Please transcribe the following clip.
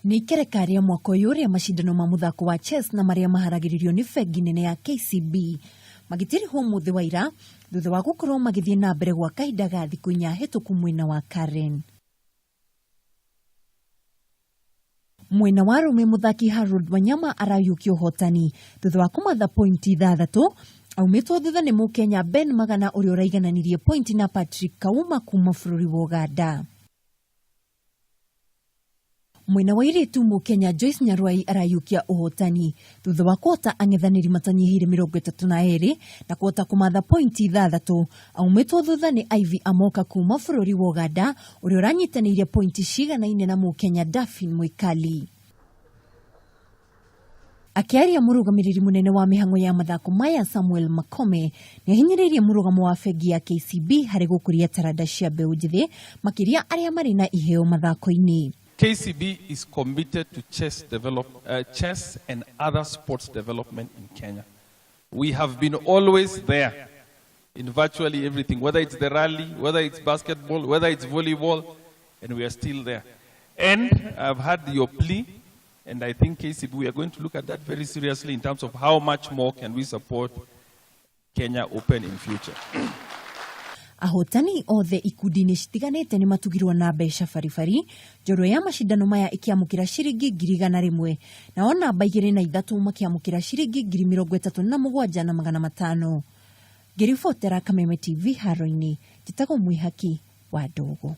Ni kerekari ya mwaka uyu uria mashindano ma muthako wa chess na maria maharagiririo ni bengi nene ya KCB magitiri ho muthi wa ira thutha wa gukorwo magithie na mbere gwa kahinda ga thiku 4 hituku mwena wa Karen. Mwena wa rume muthaki Harold Wanyama arayukia uhotani thutha wa kumatha pointi 6 aumitwo thutha ni Mukenya Ben Magana uria uraigananirie pointi na Patrick Kauma kuma bururi wa Uganda. Mwena wa iritu Mukenya Joyce Nyarwai arayukia uhotani thutha wa kuota ang'ethaniri matanyihire 32 na kuota kumatha pointi 6 aumitwo thutha ni Ivy Amoka kuma bururi wa Uganda uria uranyitanire pointi ciganaine na Mukenya Daphne Mwikali. Akiaria murugamiriri munene wa mihango ya mathako maya Samuel Makome ni ahinyiririe murugamo wa bengi ya KCB hari gukuria taranda cia mbeu njithi makiria aria mari na iheo mathako-ini. KCB is committed to chess and other sports development in Kenya. We have been always there in virtually everything, whether it's the rally, whether it's basketball, whether it's volleyball, and we are still there. And I've heard your plea, and I think KCB, we are going to look at that very seriously in terms of how much more can we support Kenya Open in future. Ahotani othe ikundini citiganite ni matugirwo na mbeca baribari njorua ya mashindano maya ikiamukira ciringi 100,000 na ona namba 23 makiamukira ciringi 37,500. Ngiribotera Kameme TV Haro-ini, njitagwo Mwihaki wa Ndogo.